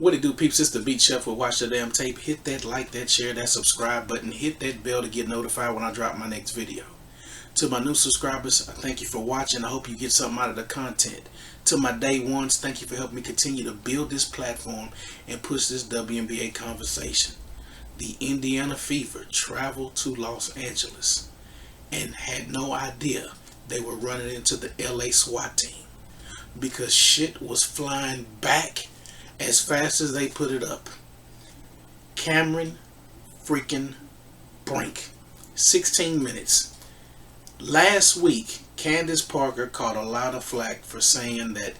What it do, peeps? It's the Beat Chef with Watch the Damn Tape. Hit that like, that share, that subscribe button. Hit that bell to get notified when I drop my next video. To my new subscribers, I thank you for watching. I hope you get something out of the content. To my day ones, thank you for helping me continue to build this platform and push this WNBA conversation. The Indiana Fever traveled to Los Angeles and had no idea they were running into the LA SWAT team because shit was flying back as fast as they put it up. Cameron freaking Brink. 16 minutes. Last week, Candace Parker caught a lot of flack for saying that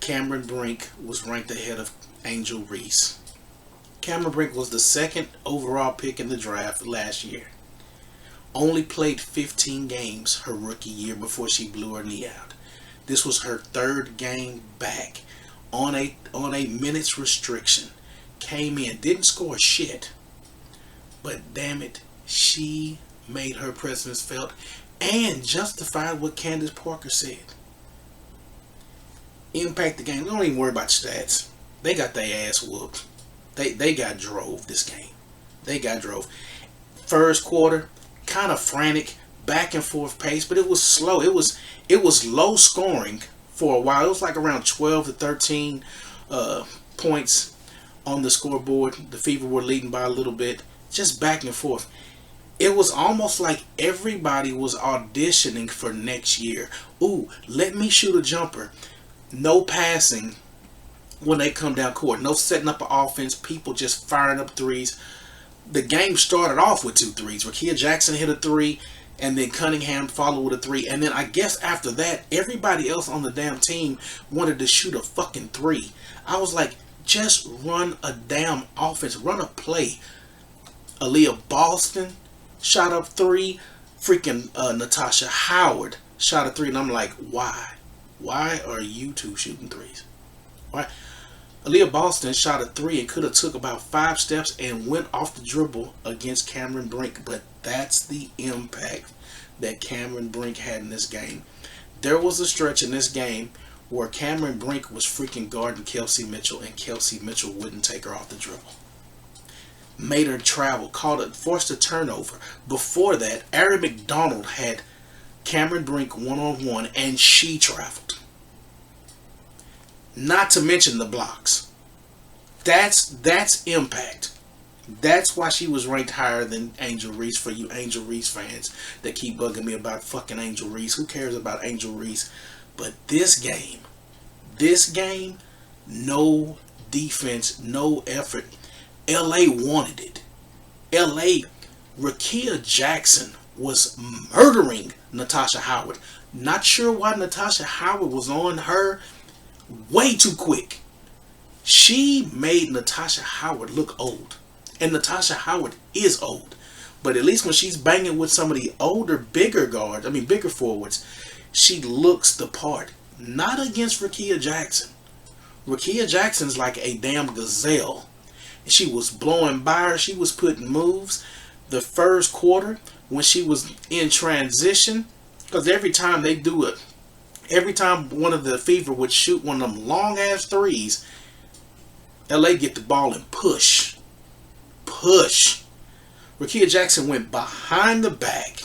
Cameron Brink was ranked ahead of Angel Reese. Cameron Brink was the second overall pick in the draft last year. Only played 15 games her rookie year before she blew her knee out. This was her third game back on a minutes restriction. Came in, didn't score shit, but damn it, she made her presence felt and justified what Candace Parker said. Impact the game. Don't even worry about stats. They got their ass whooped. They got drove this game. They got drove. First quarter, kind of frantic, back and forth pace, but it was slow. It was low scoring for a while. It was like around 12 to 13 points on the scoreboard. The Fever were leading by a little bit, just back and forth. It was almost like everybody was auditioning for next year. Ooh, let me shoot a jumper. No passing when they come down court. No setting up an offense. People just firing up threes. The game started off with 2 threes. T.U.S.S.L.E Jackson hit a 3, and then Cunningham followed with a 3. And then I guess after that, everybody else on the damn team wanted to shoot a fucking 3. I was like, just run a damn offense. Run a play. Aaliyah Boston shot up 3. Freaking Natasha Howard shot a 3. And I'm like, why? Why are you two shooting 3s? Why? Aaliyah Boston shot a 3 and could have took about 5 steps and went off the dribble against Cameron Brink. But that's the impact that Cameron Brink had in this game. There was a stretch in this game where Cameron Brink was freaking guarding Kelsey Mitchell, and Kelsey Mitchell wouldn't take her off the dribble. Made her travel, forced a turnover. Before that, Ari McDonald had Cameron Brink one-on-one, and she traveled. Not to mention the blocks. That's impact. That's why she was ranked higher than Angel Reese. For you Angel Reese fans that keep bugging me about fucking Angel Reese. Who cares about Angel Reese? But this game, no defense, no effort. LA wanted it. LA, Rakia Jackson was murdering Natasha Howard. Not sure why Natasha Howard was on her way too quick. She made Natasha Howard look old. And Natasha Howard is old. But at least when she's banging with some of the older, bigger forwards, she looks the part. Not against Rakia Jackson. Rakia Jackson's like a damn gazelle. She was blowing by her. She was putting moves. The first quarter, when she was in transition, because every time they do it, every time one of the Fever would shoot one of them long ass 3s, LA get the ball and push. Rakia Jackson went behind the back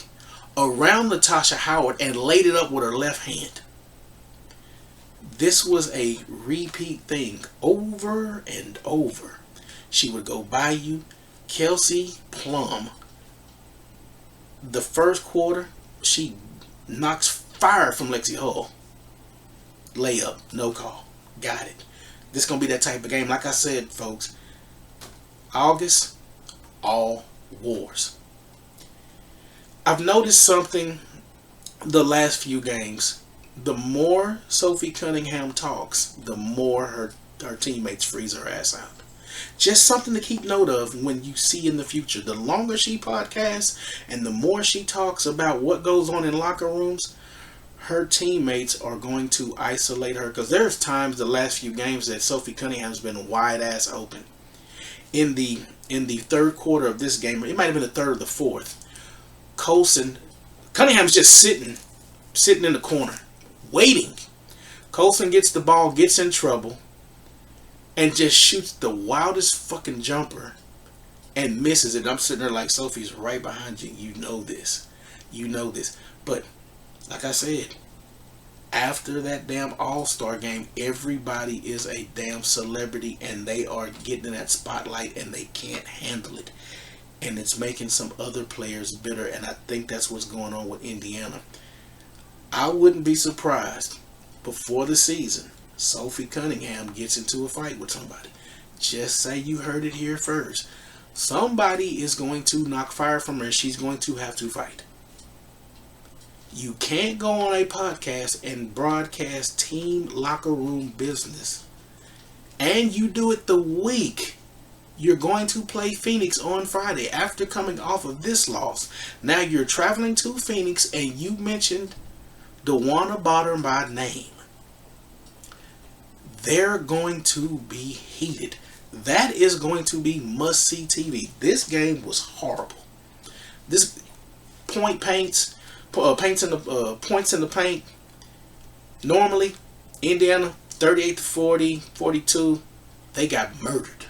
around Natasha Howard and laid it up with her left hand. This was a repeat thing over and over. She would go by you. Kelsey Plum, the first quarter, she knocks fire from Lexi Hull. Layup, no call. Got it. This is going to be that type of game. Like I said, folks, August, all wars. I've noticed something the last few games. The more Sophie Cunningham talks, the more her teammates freeze her ass out. Just something to keep note of when you see in the future. The longer she podcasts and the more she talks about what goes on in locker rooms, her teammates are going to isolate her. Because there's times the last few games that Sophie Cunningham's been wide ass open. In the third quarter of this game, it might have been the third or the fourth, Cunningham's just sitting in the corner, waiting. Colson gets the ball, gets in trouble, and just shoots the wildest fucking jumper and misses it. I'm sitting there like, Sophie's right behind you. You know this. You know this. But like I said, after that damn All-Star game, everybody is a damn celebrity and they are getting in that spotlight and they can't handle it. And it's making some other players bitter, and I think that's what's going on with Indiana. I wouldn't be surprised before the season Sophie Cunningham gets into a fight with somebody. Just say you heard it here first. Somebody is going to knock fire from her. She's going to have to fight. You can't go on a podcast and broadcast team locker room business, and you do it the week you're going to play Phoenix on Friday after coming off of this loss. Now you're traveling to Phoenix and you mentioned DeWanna Bottom by name. They're going to be heated. That is going to be must-see TV. This game was horrible. This points in the paint. Normally, Indiana 38-40, 42. They got murdered.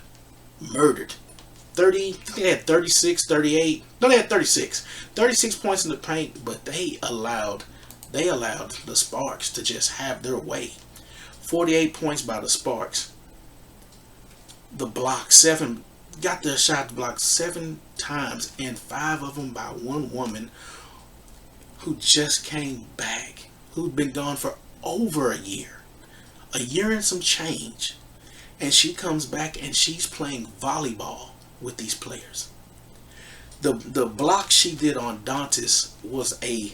30. I think they had 36, 38. No, they had 36. 36 points in the paint, but they allowed the Sparks to just have their way. 48 points by the Sparks. The block, 7, got their shot blocked 7 times, and 5 of them by one woman who just came back, who'd been gone for over a year and some change. And she comes back and she's playing volleyball with these players. The block she did on Dantas was a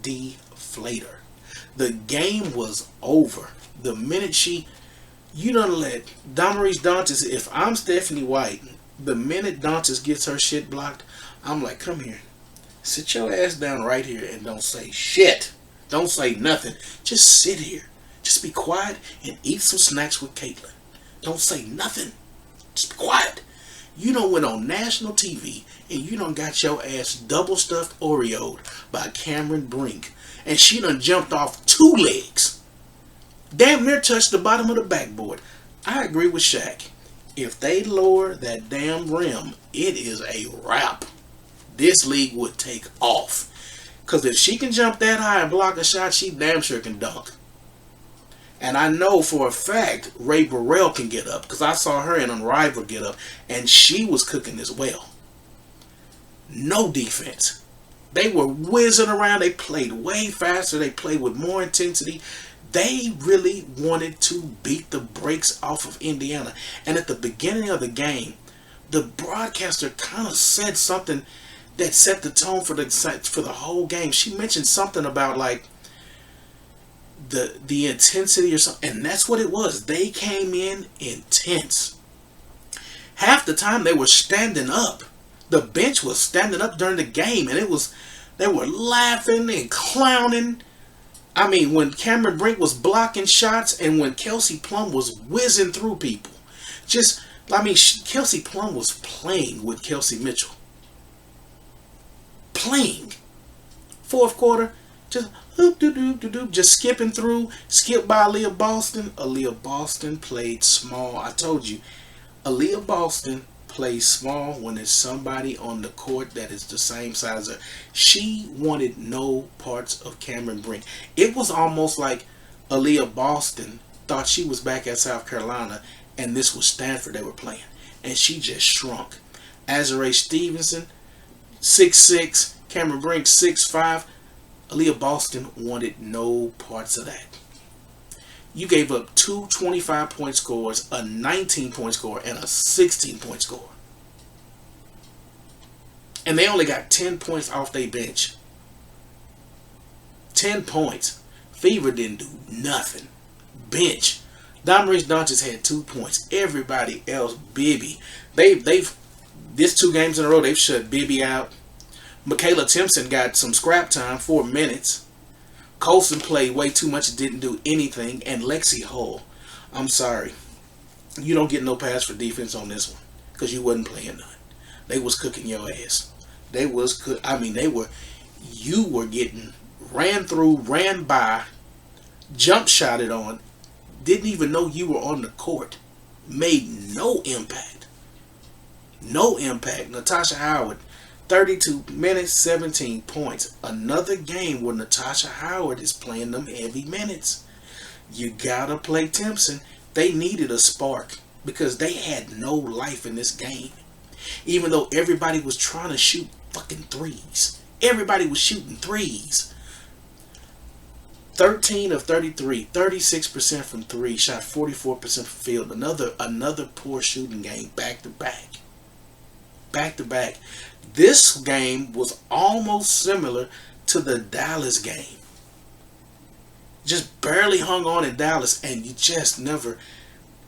deflator. The game was over. The minute you don't let Damaris Dantas, if I'm Stephanie White, the minute Dantas gets her shit blocked, I'm like, come here. Sit your ass down right here and don't say shit. Don't say nothing. Just sit here. Just be quiet and eat some snacks with Caitlin. Don't say nothing. Just be quiet. You done went on national TV and you done got your ass double stuffed Oreo'd by Cameron Brink. And she done jumped off 2 legs. Damn near touched the bottom of the backboard. I agree with Shaq. If they lower that damn rim, it is a wrap. This league would take off. Because if she can jump that high and block a shot, she damn sure can dunk. And I know for a fact Ray Burrell can get up, because I saw her in Unrivaled get up, and she was cooking as well. No defense. They were whizzing around. They played way faster. They played with more intensity. They really wanted to beat the brakes off of Indiana. And at the beginning of the game, the broadcaster kind of said something that set the tone for the whole game. She mentioned something about like the intensity or something, and that's what it was. They came in intense. Half the time they were standing up. The bench was standing up during the game, and they were laughing and clowning. I mean, when Cameron Brink was blocking shots and when Kelsey Plum was whizzing through people. Kelsey Plum was playing with Kelsey Mitchell. Playing. Fourth quarter, just skipping through, skipped by Aaliyah Boston. Aaliyah Boston played small. I told you, Aaliyah Boston plays small when there's somebody on the court that is the same size as her. She wanted no parts of Cameron Brink. It was almost like Aaliyah Boston thought she was back at South Carolina and this was Stanford they were playing. And she just shrunk. Azurá Stevenson, 6'6", Cameron Brink, 6'5". Aaliyah Boston wanted no parts of that. You gave up 2 25-point scores, a 19-point score, and a 16-point score. And they only got 10 points off their bench. 10 points. Fever didn't do nothing. Bench. Damaris Dantas had 2 points. Everybody else, Bibby. They've this 2 games in a row, they've shut Bibby out. Michaela Timpson got some scrap time, 4 minutes. Colson played way too much, didn't do anything. And Lexi Hull, I'm sorry, you don't get no pass for defense on this one because you wasn't playing none. They was cooking your ass. You were getting ran through, ran by, jump shotted on, didn't even know you were on the court. made no impact. No impact. Natasha Howard, 32 minutes, 17 points. Another game where Natasha Howard is playing them heavy minutes. You gotta play Timpson. They needed a spark because they had no life in this game. Even though everybody was trying to shoot fucking threes. Everybody was shooting threes. 13 of 33, 36% from three, shot 44% from field. Another poor shooting game, back to back. Back to back. This game was almost similar to the Dallas game. Just barely hung on in Dallas, and you just never.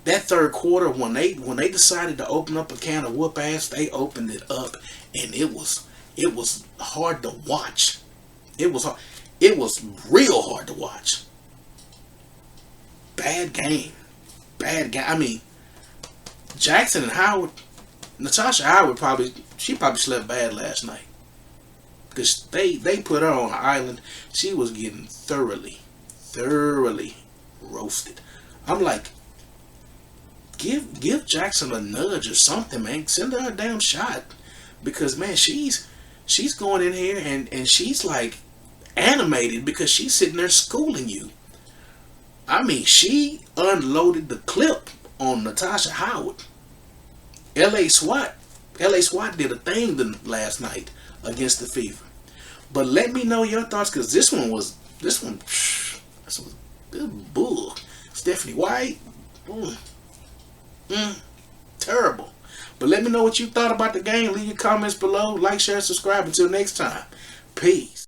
That third quarter, when they decided to open up a can of whoop ass, they opened it up, and it was hard to watch. It was real hard to watch. Bad game. I mean, Jackson and Howard, Natasha Howard probably slept bad last night because they put her on an island. She was getting thoroughly roasted. I'm like, give Jackson a nudge or something, man. Send her a damn shot because, man, she's going in here and she's like animated because she's sitting there schooling you. I mean, she unloaded the clip on Natasha Howard. L.A. SWAT did a thing last night against the Fever. But let me know your thoughts because this one was good bull. Stephanie White, terrible. But let me know what you thought about the game. Leave your comments below. Like, share, subscribe. Until next time, peace.